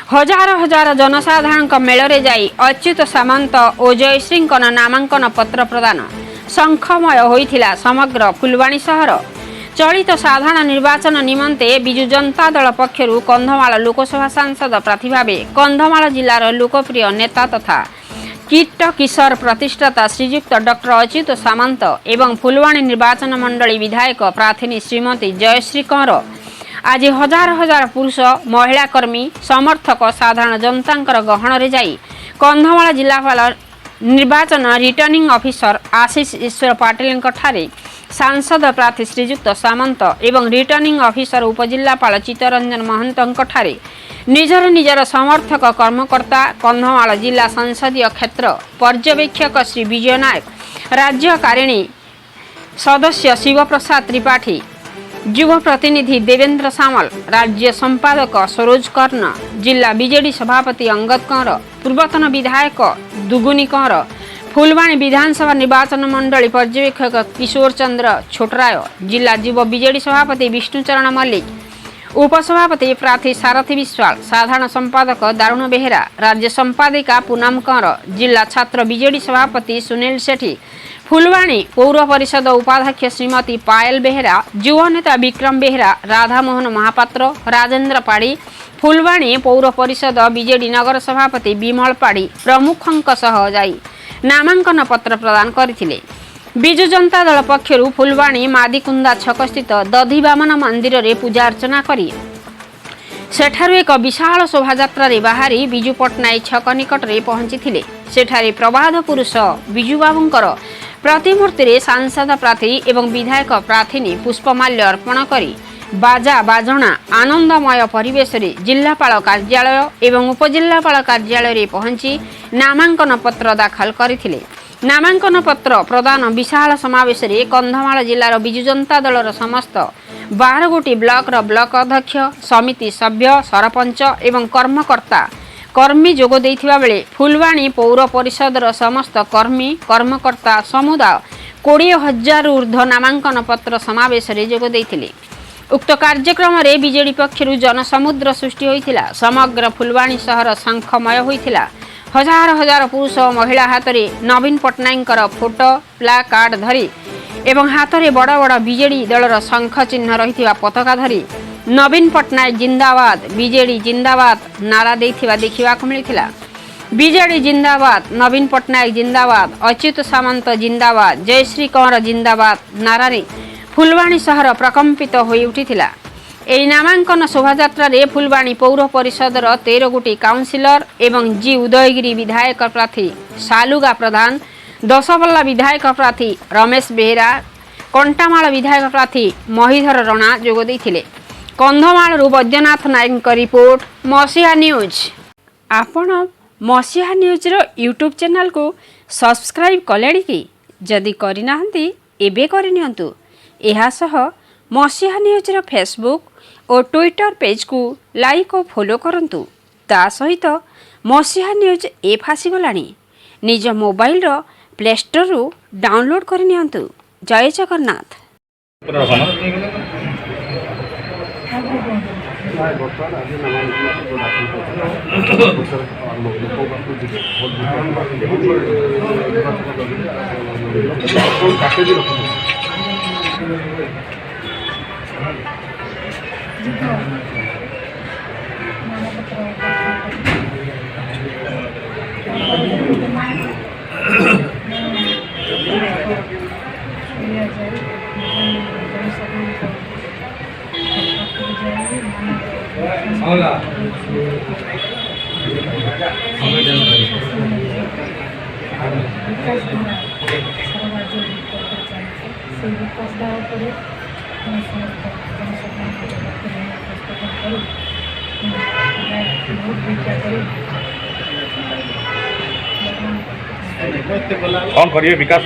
हजार हजार जनसाधारण मेल जाई अच्युत सामंत और जयश्री नामांकन पत्र प्रदान शंखमय होइथिला समग्र फुलवाणी शहर। चलित साधारण निर्वाचन निमंते बिजु जनता दल पक्षर कंधमाल लोकसभा सांसद प्रार्थी भाव कंधमाल जिलार लोकप्रिय नेता तथा कीट किशोर प्रतिष्ठाता श्रीजुक्त डॉक्टर अच्युत सामंत एवं फुलवाणी निर्वाचन मंडली विधायक प्रार्थी श्रीमती जयश्री कंवर आज हजार हजार पुरुष महिला कर्मी समर्थक साधारण जनता गहन रे जाई कंधमाल जिलापाल निर्वाचन रिटर्निंग ऑफिसर आशीष ईश्वर पाटिल ठारे सांसद प्रार्थी श्रीजुक्त सामंत एवं रिटर्निंग ऑफिसर उपजिल्लापाल चित्तरंजन महंत ठारे निजर निजर समर्थक कर्मकर्ता कंधमाल जिला संसदीय क्षेत्र पर्यवेक्षक श्री विजय नायक राज्यकारिणी सदस्य शिवप्रसाद त्रिपाठी युवा प्रतिनिधि देवेंद्र सामल राज्य संपादक सरोज कर्ण जिला बीजेडी सभापति अंगद कंवर पूर्वतन विधायक दुगुनी कंवर फुलवाणी विधानसभा निर्वाचन मंडली पर्यवेक्षक किशोर चंद्र छोटराय जिला युवा बीजेडी सभापति विष्णुचरण मल्लिक उपसभापति प्रार्थी सारथी विश्वाल साधारण संपादक दारुण बेहेरा राज्य संपादिका पूनम कंवर जिला छात्र बीजेडी सभापति सुनील सेठी फुलवाणी पौर परिषद उपाध्यक्ष श्रीमती पायल बेहेरा युवा नेता विक्रम बेहेरा राधामोहन महापात्र राजेंद्र पाड़ी फुलवाणी पौर परिषद बीजेडी नगर सभापति विमल पाड़ी प्रमुखों सह जाई नामांकन पत्र प्रदान करथिले। बिजु जनता दल पक्षर फुलवाणी मादिकुंदा छक स्थित दधिवामन मंदिर रे पूजा अर्चना करी सेठारु एक विशाल शोभायात्रा रे बाहरी बिजु पट्टनायक छक निकट रे पहुंची सेठारे प्रबाध पुरुष बिजु बाबूंकर प्रतिमूर्ति रे सांसद प्रार्थी एवं विधायक प्रार्थी पुष्पमाल्य अर्पण करी बाजा बाजना आनंदमय परिवेश रे जिल्लापाल कार्यालय एवं उपजिल्लापाल कार्यालय रे पहुंची नामांकन पत्र दाखल करथिले। नामांकन पत्र प्रदान विशाल समावेश रे कंधमाल जिलार बिजु जनता दलर समस्त 12 गोटी ब्लॉक र ब्लॉक अध्यक्ष समिति सभ्य सरपंच एवं कर्मकर्ता कर्मी जोग देइथिबा बेले फुलवाणी पौर परिषदर समस्त कर्मी कर्मकर्ता समुदाय 20,000 ऊर्ध्व नामांकन पत्र समावेश रे जोग देइथिले। उक्त कार्यक्रम रे बीजेडी पक्षरु जनसमुद्र सृष्टि होइथिला। समग्र फुलवाणी शहर शंखमय होइथिला। हजार हजार पुरुष महिला हाथ में नवीन पट्टनायक फोटो प्ला कार्ड धरी एवं हाथ में बड़ बड़ बीजेडी दलर शंख चिन्ह रही पताका धरी नवीन पट्टनायक जिंदाबाद बीजेडी जिंदाबाद नारा देथिबा देखिबाक मिलिथिला। बीजेडी जिंदाबाद नवीन पट्टनायक जिंदाबाद अच्युत सामंत जिंदाबाद जयश्री कंवर जिंदाबाद नारा फुलवाणी शहर प्रकंपित होई उठिथिला। एई नामांकन शोभायात्रा रे फुलवाणी पौर परिषदर 13 गोटी काउंसिलर एवं जी उदयगिरी विधायक प्रार्थी सालुगा प्रधान दशपल्ला विधायक प्रार्थी रमेश बेहेरा कंटामाल विधायक प्रार्थी महीधर रणा जोग देइथिले। कंधमाल वैद्यनाथ नायक रिपोर्ट मसीहा न्यूज। आपण मसीहा न्यूज रो यूट्यूब चैनल को सब्सक्राइब कलेनी कि जदि करिनाहंती एबे करिनियंतु। एहा सह मसीहा न्यूज रो फेसबुक और ट्विटर पेज को लाइक और फॉलो करंतु। ता सहित मसीहा न्यूज ऐप आसीगलानी निज मोबाइल रो प्ले स्टोर रु डाउनलोड करनियंतु। जय जगन्नाथ। कौन करिए विकास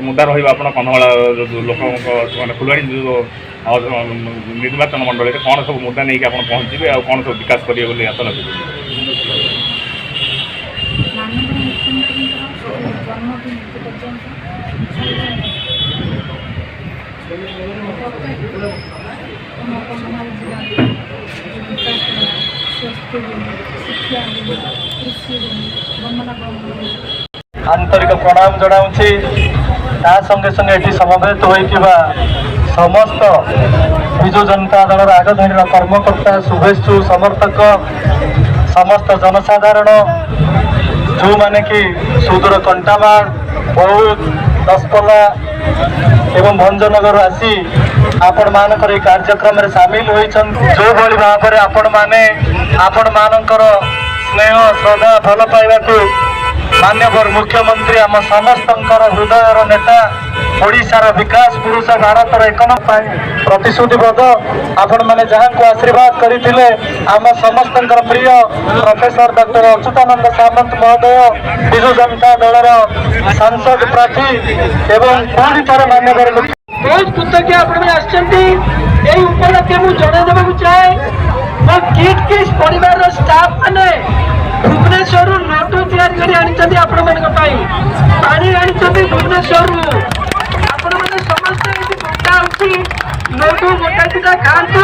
मुद्दा रही कंधमाल लोक फुलवाणी निर्वाचन मंडल कौन सब मुद्दा नहीं पहुँचे आ कौन सब विकास करिए बोली आशा लगे। ସ୍ୱାସ୍ଥ୍ୟ ଦେଲେ, ଶିକ୍ଷା ଦେଲେ, କୃଷି ଦେଲେ, ଗମନାଗମନ ଦେଲେ। ଆନ୍ତରିକ ପ୍ରଣାମ ଜଣାଉଛି। ତା ସଙ୍ଗେ ସଙ୍ଗେ ଏଠି ସମବେତ ହୋଇଥିବା ସମସ୍ତ ବିଜୁ ଜନତା ଦଳର ଆଗଧାଡିର କର୍ମକର୍ତ୍ତା, ଶୁଭେଚ୍ଛୁ, ସମର୍ଥକ, ସମସ୍ତ ଜନସାଧାରଣ ଯେଉଁମାନେ କି ସୁଦୂର କଣ୍ଟାମାଳ, ବୌଦ୍ଧ, ଦଶପଲ୍ଲା ଏବଂ ଭଞ୍ଜନଗର ଆସି ଆପଣମାନଙ୍କର ଏହି କାର୍ଯ୍ୟକ୍ରମରେ ସାମିଲ ହୋଇଛନ୍ତି। ଯେଉଁଭଳି ଭାବରେ ଆପଣମାନଙ୍କର ସ୍ନେହ, ଶ୍ରଦ୍ଧା, ଭଲ ପାଇବାକୁ ମାନ୍ୟବର ମୁଖ୍ୟମନ୍ତ୍ରୀ ଆମ ସମସ୍ତଙ୍କର ହୃଦୟର ନେତା, ଓଡ଼ିଶାର ବିକାଶ ପୁରୁଷ, ଭାରତର ଏକନମ୍ବର ପାଇଁ ପ୍ରତିଶ୍ରୁତିବଦ୍ଧ। ଆପଣମାନେ ଯାହାଙ୍କୁ ଆଶୀର୍ବାଦ କରିଥିଲେ ଆମ ସମସ୍ତଙ୍କର ପ୍ରିୟ ପ୍ରଫେସର ଡକ୍ଟର ଅଚ୍ୟୁତାନନ୍ଦ ସାମନ୍ତ ମହୋଦୟ, ବିଜୁ ଜନତା ଦଳର ସାଂସଦ ପ୍ରାର୍ଥୀ ଏବଂ ପୁଣି ଥରେ ମାନ୍ୟବର ବହୁତ କୃତଜ୍ଞ ଆପଣମାନେ ଆସିଛନ୍ତି। ଏହି ଉପଲକ୍ଷେ ମୁଁ ଜଣାଇ ଦେବାକୁ ଚାହେଁ, ମୋ କିଟ୍ କିସ୍ ପରିବାରର ଷ୍ଟାଫ୍ ମାନେ ଭୁବନେଶ୍ୱରରୁ ଲଡୁ ତିଆରି କରି ଆଣିଛନ୍ତି ଆପଣମାନଙ୍କ ପାଇଁ। ପାଣି ଆଣିଛନ୍ତି ଭୁବନେଶ୍ୱରରୁ। ଆପଣମାନେ ସମସ୍ତେ ଏଠି ଗୋଟା ହେଉଛି ଲଡୁ ଗୋଟା ଦିଟା ଖାଆନ୍ତୁ।